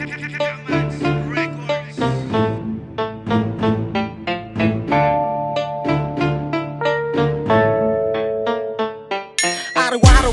Araw-araw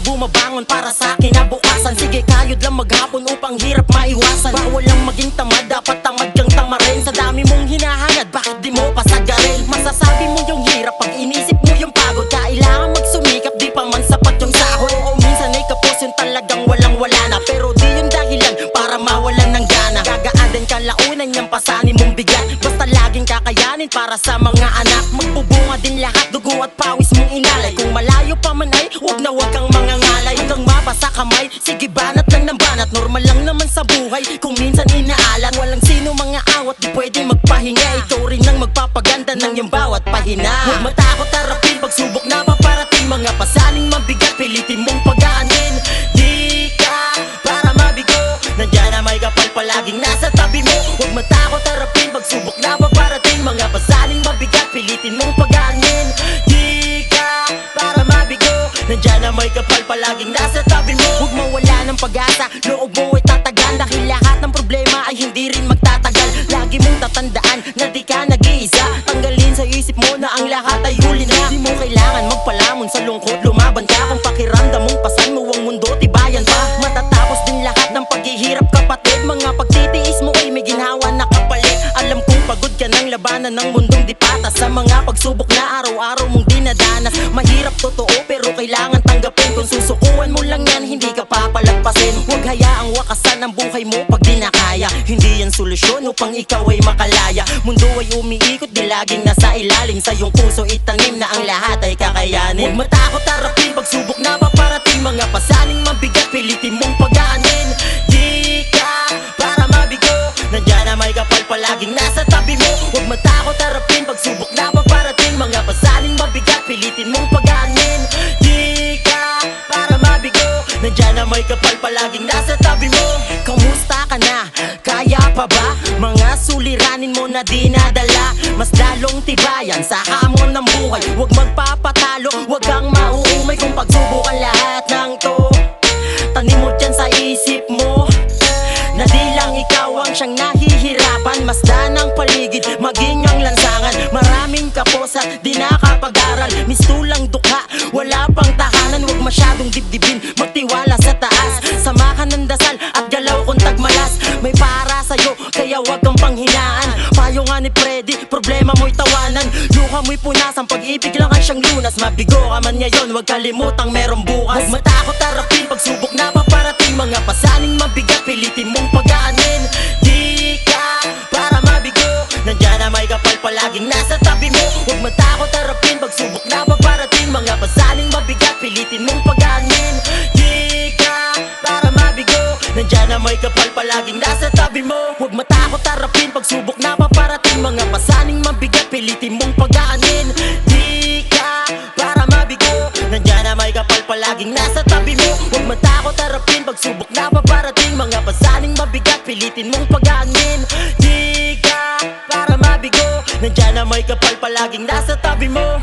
bumabangon para sa akin na bukasan. Sige kayod lang maghapon upang hirap maiwasan. Bawal lang maging tamad, dapat tamad kang tamarin. Sa dami mong hinahangad, bakit di mo pasagarin? Masasabi mo yung hirap pag inisip mo yung pagod. Kailangan magsumikap, di pa man sapat yung sahod. Oo, minsan ay kapos yung talagang walang-wala na. Pero di yung dahilan para mawalan ng gana. Gagaan din kalaunan niyang pasanin mong bigat. Basta laging kakayanin para sa mga anak. Magbubunga din lahat, dugo at pawis mong inalay. Kung malayo pa man ay huwag na huwag kang mangangalay. Hanggang mabasa kamay, sige banat lang ng banat. Normal lang naman sa buhay kung minsan inaalat. Walang sino mga awat, di pwede magpahinga. Ikaw rin ang magpapaganda ng iyong bawat pahina. Huwag matakot harapin, pagsubok na paparating. Mga pasaning mabigat, pilitin mong pagaanin. Di ka para mabigo, nandiyan na may kapal palaging nasa tabi mo. Huwag matakot harapin, pagsubok na paparating. Mga pasaning mabigat, pilitin mong pagaanin. Di ka para mabigo, nandiyan na may kapal palaging nasa tabi mo. Huwag mawala ng pag-asa, loob mo ay tatagal. Dahil lahat ng problema ay hindi rin magtatagal. Lagi mong tatandaan na di ka nag-iisa. Tanggalin sa isip mo na ang lahat ay huli na. Di mo kailangan magpalamon sa lungkot, lumaban ka. Kung pakiramdam mong pasan mo ang mundo, tibayan pa. Matatapos din lahat ng paghihirap kapatid. Mga pagtitiis mo ay may ginhawa na kapalit. Alam kong pagod ka ng labanan ng mundong di patas. Sa mga pagsubok na araw-araw mong dinadanas. Mahirap totoo pero kailangan tanggapin. Kung susukuan mo lang yan, hindi ka papalagpasin. Huwag hayaang wakasan ang buhay mo pag di na kaya. Hindi yan solusyon upang ikaw ay makalaya. Mundo ay umiikot, di laging nasa ilalim. Sa iyong puso itanim na ang lahat ay kakayanin. Huwag matakot harapin, pagsubok na paparating. Mga pasaning mabigat, pilitin mong pagaanin. Di ka para mabigo, nandiyan na may kapal palaging nasa tabi mo. Huwag matakot harapin, pagsubok na paparating. Mga pasaning mabigat, pilitin mong pagaanin. Di ka para mabigo, nandiyan na may kapal palaging nasa tabi mo. Kamusta ka na? Kaya pa ba? Mga suliranin mo na dinadala, mas lalong tibayan sa hamon ng buhay. Huwag magpapatalo, huwag kang mauumay. Kung pagsubukan lahat ng to, tanim mo dyan sa isip mo na di lang ikaw ang siyang nahihirapan. Masdan ang paligid, maging ang lansangan. Maraming kapos at di nakapag-aral. Mistulang dukha, wala pang tahanan. Huwag masyadong dibdibin, magtiwala sa taas. Samahan ng dasal at galaw kung tagmalas. May para sa'yo, kaya huwag kang panghinaan. Payo nga ni Freddy, problema mo'y tawanan. Luha mo'y punasan, pag-ibig lang ang siyang lunas. Mabigo ka man ngayon, huwag kalimutang merong bukas. Huwag matakot harapin, pagsubok na paparating. Mga pasaning mabigat, pilitin mong pagaanin. Di ka para mabigo, nandiyan na may kapal palaging nasa tabi mo. Huwag matakot harapin, pagsubok na paparating. Mga pasaning mabigat, pilitin mong pagaanin. Di ka para mabigo, nandiyan na may kapal palaging nasa tabi mo. Huwag matakot harapin, pagsubok na paparating. Mga pasaning mabigat, pilitin mong pagaanin. Di ka para mabigo, nandiyan na may kapal palaging nasa tabi mo. Huwag matakot harapin, pagsubok na paparating. Mga pasaning mabigat, pilitin mong pagaanin. Di ka para mabigo, nandiyan na may kapal palaging nasa tabi mo.